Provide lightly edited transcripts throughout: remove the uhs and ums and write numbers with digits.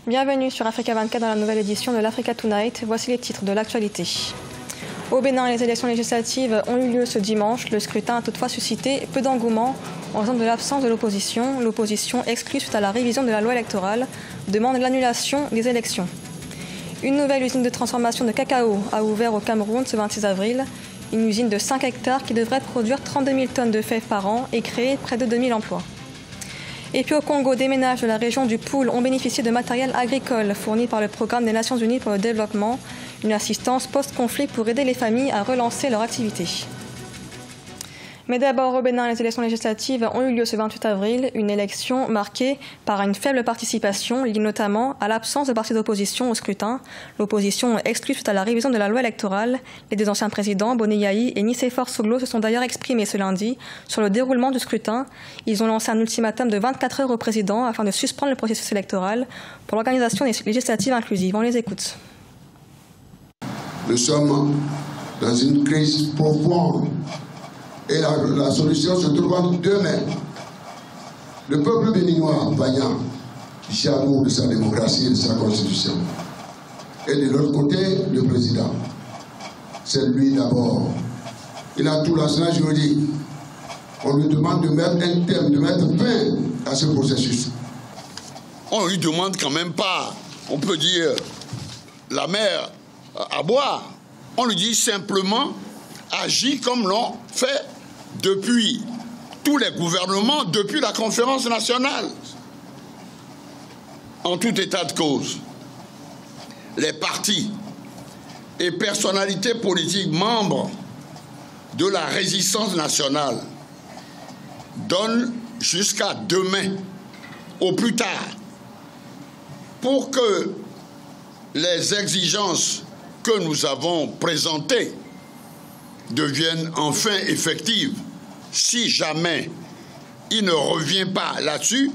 Bienvenue sur Africa 24 dans la nouvelle édition de l'Africa Tonight. Voici les titres de l'actualité. Au Bénin, les élections législatives ont eu lieu ce dimanche. Le scrutin a toutefois suscité peu d'engouement en raison de l'absence de l'opposition. L'opposition, exclue suite à la révision de la loi électorale, demande l'annulation des élections. Une nouvelle usine de transformation de cacao a ouvert au Cameroun ce 26 avril. Une usine de 5 hectares qui devrait produire 32 000 tonnes de fèves par an et créer près de 2 000 emplois. Et puis au Congo, des ménages de la région du Poul ont bénéficié de matériel agricole fourni par le Programme des Nations Unies pour le développement, une assistance post-conflit pour aider les familles à relancer leur activité. Mais d'abord, au Bénin, les élections législatives ont eu lieu ce 28 avril, une élection marquée par une faible participation, liée notamment à l'absence de partis d'opposition au scrutin. L'opposition exclue suite à la révision de la loi électorale. Les deux anciens présidents, Boni Yayi et Nicéphore Soglo, se sont d'ailleurs exprimés ce lundi sur le déroulement du scrutin. Ils ont lancé un ultimatum de 24 heures au président afin de suspendre le processus électoral pour l'organisation des législatives inclusives. On les écoute. Nous sommes dans une crise profonde. Et la solution se trouve entre deux mains. Le peuple béninois vaillant, jaloux de sa démocratie et de sa constitution. Et de l'autre côté, le président. C'est lui d'abord. Il a tout l'arsenal juridique. On lui demande de mettre un terme, de mettre fin à ce processus. On lui demande quand même pas, on peut dire, la mer à boire. On lui dit simplement, agis comme l'ont fait depuis tous les gouvernements, depuis la conférence nationale. En tout état de cause, les partis et personnalités politiques membres de la résistance nationale donnent jusqu'à demain, au plus tard, pour que les exigences que nous avons présentées deviennent enfin effectives. Si jamais il ne revient pas là-dessus,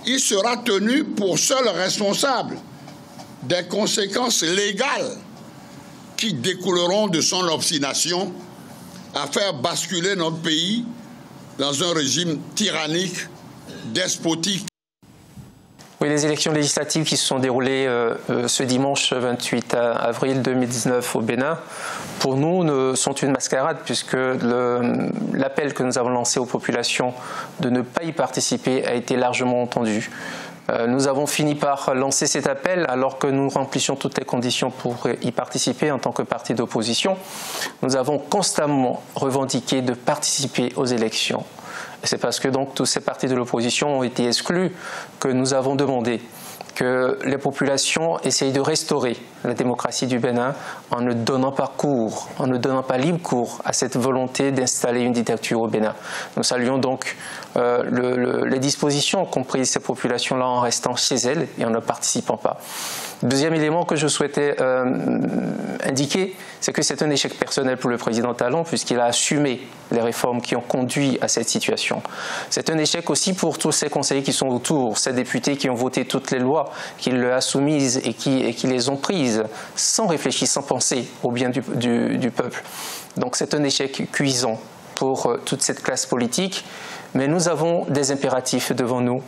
il sera tenu pour seul responsable des conséquences légales qui découleront de son obstination à faire basculer notre pays dans un régime tyrannique, despotique. Oui, les élections législatives qui se sont déroulées ce dimanche 28 avril 2019 au Bénin, pour nous, sont une mascarade, puisque l'appel que nous avons lancé aux populations de ne pas y participer a été largement entendu. Nous avons fini par lancer cet appel alors que nous remplissions toutes les conditions pour y participer en tant que parti d'opposition. Nous avons constamment revendiqué de participer aux élections. C'est parce que donc tous ces partis de l'opposition ont été exclus que nous avons demandé que les populations essayent de restaurer la démocratie du Bénin en ne donnant pas cours, en ne donnant pas libre cours à cette volonté d'installer une dictature au Bénin. Nous saluons donc les dispositions qu'ont prises ces populations-là en restant chez elles et en ne participant pas. Deuxième élément que je souhaitais indiquer, c'est que c'est un échec personnel pour le président Talon puisqu'il a assumé les réformes qui ont conduit à cette situation. C'est un échec aussi pour tous ces conseillers qui sont autour, ces députés qui ont voté toutes les lois, qui lui a soumises et qui les ont prises sans réfléchir, sans penser au bien du peuple. Donc c'est un échec cuisant pour toute cette classe politique, mais nous avons des impératifs devant nous.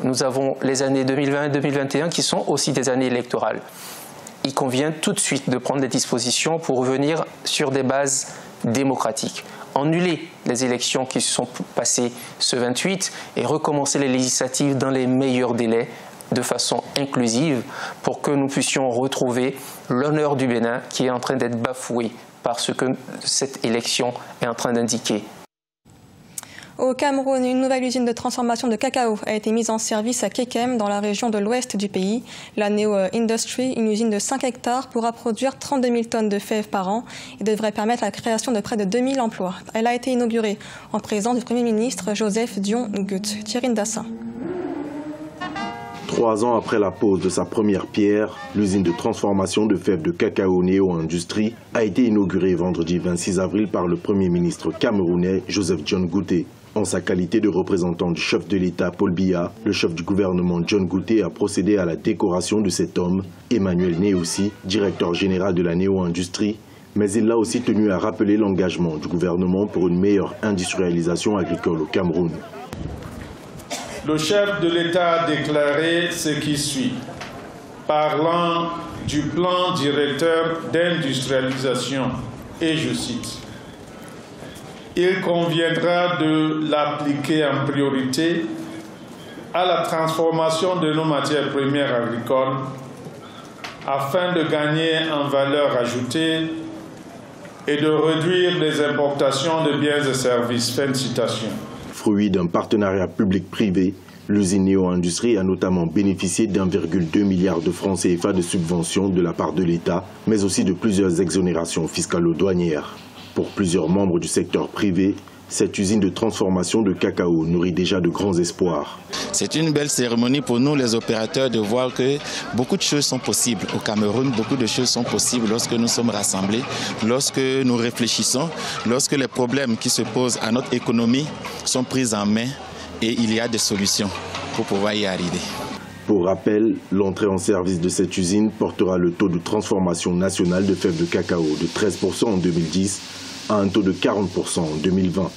Nous avons les années 2020 et 2021 qui sont aussi des années électorales. Il convient tout de suite de prendre des dispositions pour revenir sur des bases démocratiques. Annuler les élections qui se sont passées ce 28 et recommencer les législatives dans les meilleurs délais de façon inclusive pour que nous puissions retrouver l'honneur du Bénin qui est en train d'être bafoué par ce que cette élection est en train d'indiquer. Au Cameroun, une nouvelle usine de transformation de cacao a été mise en service à Kekem, dans la région de l'ouest du pays. La Neo Industry, une usine de 5 hectares, pourra produire 32 000 tonnes de fèves par an et devrait permettre la création de près de 2 000 emplois. Elle a été inaugurée en présence du Premier ministre Joseph Dion Gut. Thierry Ndassa. 3 ans après la pose de sa première pierre, l'usine de transformation de fèves de cacao Neo Industry a été inaugurée vendredi 26 avril par le Premier ministre camerounais Joseph Dion Gut. En sa qualité de représentant du chef de l'État Paul Biya, le chef du gouvernement John Gouté a procédé à la décoration de cet homme, Emmanuel Néoussi, directeur général de la Neo Industrie, mais il a aussi tenu à rappeler l'engagement du gouvernement pour une meilleure industrialisation agricole au Cameroun. Le chef de l'État a déclaré ce qui suit. parlant du plan directeur d'industrialisation, et je cite, « Il conviendra de l'appliquer en priorité à la transformation de nos matières premières agricoles afin de gagner en valeur ajoutée et de réduire les importations de biens et services. » Fin de citation. Fruit d'un partenariat public-privé, l'usine Néo Industrie a notamment bénéficié d'1,2 milliard de francs CFA de subventions de la part de l'État, mais aussi de plusieurs exonérations fiscalo-douanières. Pour plusieurs membres du secteur privé, cette usine de transformation de cacao nourrit déjà de grands espoirs. C'est une belle cérémonie pour nous, les opérateurs, de voir que beaucoup de choses sont possibles. Au Cameroun, beaucoup de choses sont possibles lorsque nous sommes rassemblés, lorsque nous réfléchissons, lorsque les problèmes qui se posent à notre économie sont pris en main et il y a des solutions pour pouvoir y arriver. Pour rappel, l'entrée en service de cette usine portera le taux de transformation national de fèves de cacao de 13% en 2010 à un taux de 40% en 2020.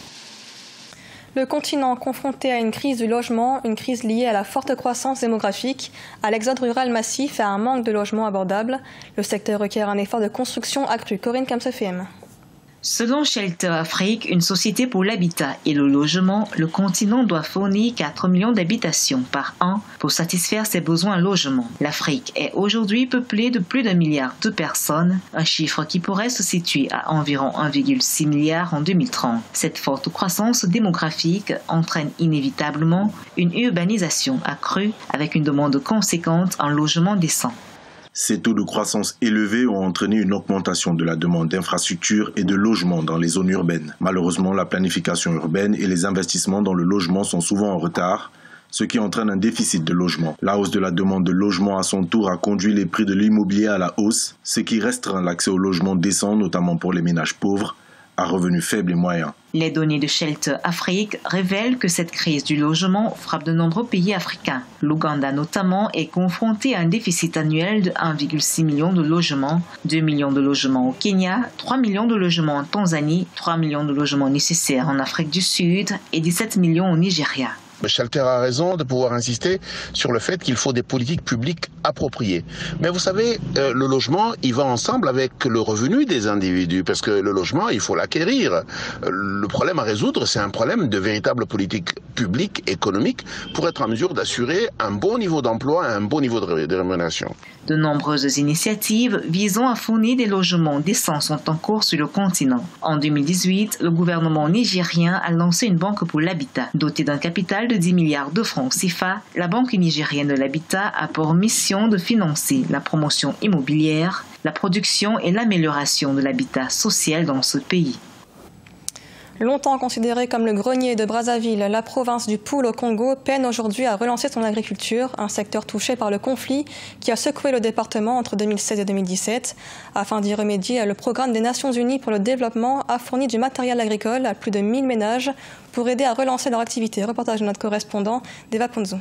Le continent confronté à une crise du logement, une crise liée à la forte croissance démographique, à l'exode rural massif et à un manque de logements abordables, le secteur requiert un effort de construction accru. Corinne Kamsefem. Selon Shelter Afrique, une société pour l'habitat et le logement, le continent doit fournir 4 millions d'habitations par an pour satisfaire ses besoins en logement. L'Afrique est aujourd'hui peuplée de plus d'1 milliard de personnes, un chiffre qui pourrait se situer à environ 1,6 milliard en 2030. Cette forte croissance démographique entraîne inévitablement une urbanisation accrue avec une demande conséquente en logement décent. Ces taux de croissance élevés ont entraîné une augmentation de la demande d'infrastructures et de logements dans les zones urbaines. Malheureusement, la planification urbaine et les investissements dans le logement sont souvent en retard, ce qui entraîne un déficit de logement. La hausse de la demande de logement à son tour a conduit les prix de l'immobilier à la hausse, ce qui restreint l'accès au logement décent, notamment pour les ménages pauvres, à revenus faibles et moyens. Les données de Shelter Afrique révèlent que cette crise du logement frappe de nombreux pays africains. L'Ouganda notamment est confronté à un déficit annuel de 1,6 million de logements, 2 millions de logements au Kenya, 3 millions de logements en Tanzanie, 3 millions de logements nécessaires en Afrique du Sud et 17 millions au Nigeria. Shelter a raison de pouvoir insister sur le fait qu'il faut des politiques publiques appropriées. Mais vous savez, le logement, il va ensemble avec le revenu des individus, parce que le logement, il faut l'acquérir. Le problème à résoudre, c'est un problème de véritable politique publique, économique, pour être en mesure d'assurer un bon niveau d'emploi et un bon niveau de rémunération. De nombreuses initiatives visant à fournir des logements décents sont en cours sur le continent. En 2018, le gouvernement nigérien a lancé une banque pour l'habitat. Dotée d'un capital de 10 milliards de francs CFA, la Banque nigérienne de l'habitat a pour mission de financer la promotion immobilière, la production et l'amélioration de l'habitat social dans ce pays. Longtemps considérée comme le grenier de Brazzaville, la province du Poul au Congo peine aujourd'hui à relancer son agriculture, un secteur touché par le conflit qui a secoué le département entre 2016 et 2017. Afin d'y remédier, le programme des Nations Unies pour le développement a fourni du matériel agricole à plus de 1000 ménages pour aider à relancer leur activité. Reportage de notre correspondant, Deva Ponzo.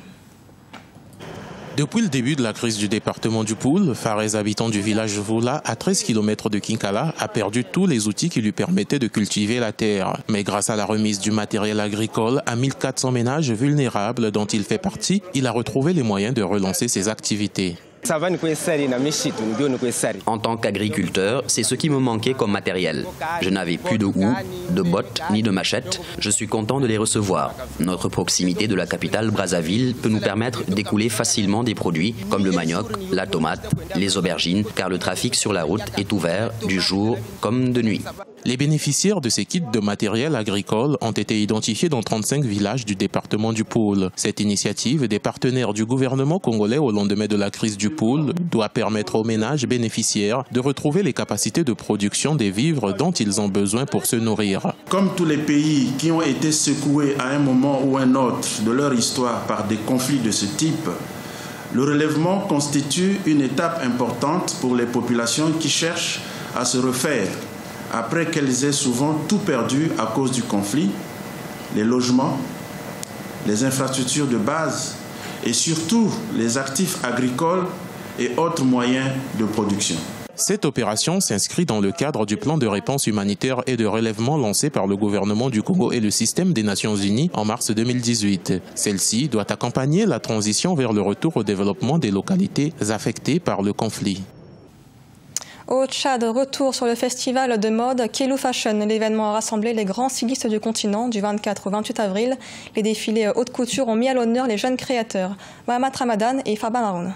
Depuis le début de la crise du département du Poul, Fares, habitant du village Voula, à 13 km de Kinkala, a perdu tous les outils qui lui permettaient de cultiver la terre. Mais grâce à la remise du matériel agricole à 1400 ménages vulnérables dont il fait partie, il a retrouvé les moyens de relancer ses activités. En tant qu'agriculteur, c'est ce qui me manquait comme matériel. Je n'avais plus de houe, de bottes ni de machettes. Je suis content de les recevoir. Notre proximité de la capitale Brazzaville peut nous permettre d'écouler facilement des produits comme le manioc, la tomate, les aubergines, car le trafic sur la route est ouvert du jour comme de nuit. Les bénéficiaires de ces kits de matériel agricole ont été identifiés dans 35 villages du département du Poul. Cette initiative des partenaires du gouvernement congolais au lendemain de la crise du Poul doit permettre aux ménages bénéficiaires de retrouver les capacités de production des vivres dont ils ont besoin pour se nourrir. Comme tous les pays qui ont été secoués à un moment ou un autre de leur histoire par des conflits de ce type, le relèvement constitue une étape importante pour les populations qui cherchent à se refaire après qu'elles aient souvent tout perdu à cause du conflit, les logements, les infrastructures de base et surtout les actifs agricoles et autres moyens de production. Cette opération s'inscrit dans le cadre du plan de réponse humanitaire et de relèvement lancé par le gouvernement du Congo et le système des Nations Unies en mars 2018. Celle-ci doit accompagner la transition vers le retour au développement des localités affectées par le conflit. Au Tchad, retour sur le festival de mode Kelou Fashion. L'événement a rassemblé les grands stylistes du continent du 24 au 28 avril. Les défilés haute couture ont mis à l'honneur les jeunes créateurs. Mohamed Ramadan et Farba Maroun.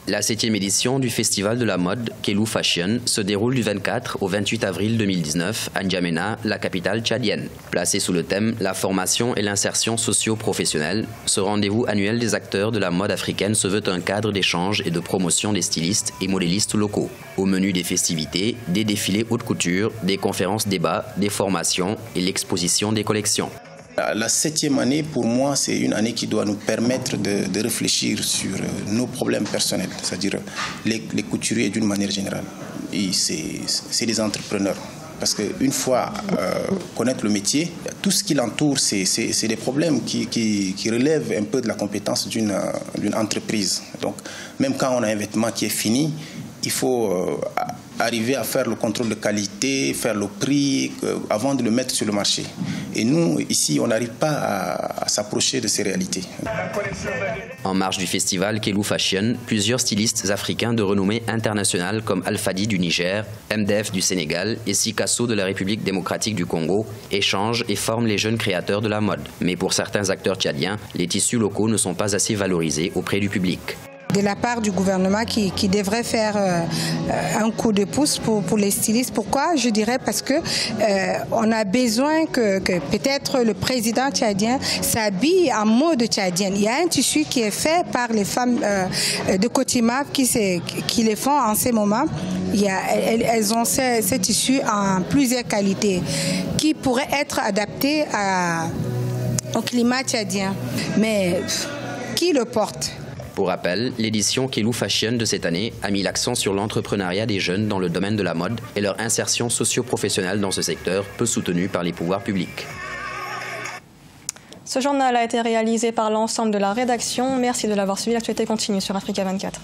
La 7e édition du Festival de la mode Kelou Fashion se déroule du 24 au 28 avril 2019 à N'Djamena, la capitale tchadienne. Placé sous le thème « La formation et l'insertion socio-professionnelle », ce rendez-vous annuel des acteurs de la mode africaine se veut un cadre d'échange et de promotion des stylistes et modélistes locaux. Au menu des festivités, des défilés haute couture, des conférences débats, des formations et l'exposition des collections. La 7e année, pour moi, c'est une année qui doit nous permettre de réfléchir sur nos problèmes personnels, c'est-à-dire les couturiers d'une manière générale. C'est des entrepreneurs. Parce qu'une fois connaître le métier, tout ce qui l'entoure, c'est des problèmes qui relèvent un peu de la compétence d'une entreprise. Donc, même quand on a un vêtement qui est fini, il faut arriver à faire le contrôle de qualité, faire le prix avant de le mettre sur le marché. Et nous, ici, on n'arrive pas à s'approcher de ces réalités. En marge du festival Kelou Fashion, plusieurs stylistes africains de renommée internationale comme Alfadi du Niger, MDF du Sénégal et Sikasso de la République démocratique du Congo échangent et forment les jeunes créateurs de la mode. Mais pour certains acteurs tchadiens, les tissus locaux ne sont pas assez valorisés auprès du public. De la part du gouvernement qui devrait faire un coup de pouce pour les stylistes. Pourquoi? Je dirais parce que on a besoin que peut-être le président tchadien s'habille en mode tchadienne. Il y a un tissu qui est fait par les femmes de Cotimap qui les font en ces moments. Elles ont ce tissu en plusieurs qualités qui pourraient être adaptés au climat tchadien. Mais qui le porte? Pour rappel, l'édition Kelou Fashion de cette année a mis l'accent sur l'entrepreneuriat des jeunes dans le domaine de la mode et leur insertion socio-professionnelle dans ce secteur, peu soutenue par les pouvoirs publics. Ce journal a été réalisé par l'ensemble de la rédaction. Merci de l'avoir suivi. L'actualité continue sur Africa 24.